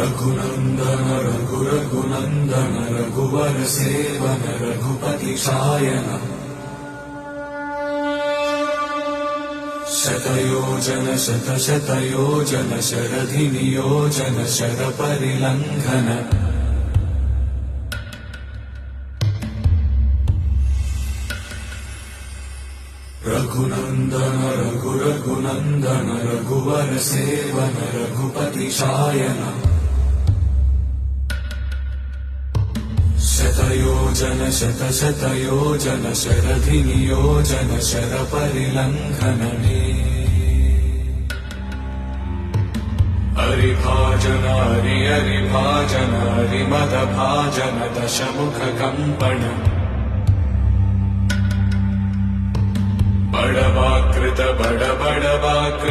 रघुनन्दन रघुरघुनन्दन रघुवर सेवन रघुपति शायन शतयोजन शतशतयोजन शरधि नियोजन शरपरिलङ्घन रघुनन्दन रघुरघुनन्दन रघुवर सेवन रघुपति शायन शतयोजन शतशतयोजन शरधि नियोजन शरपरिलङ्घन हरिभाजन हरिभाजन हरिमदभाजन दशमुख कंपन बड़वाकृत बड़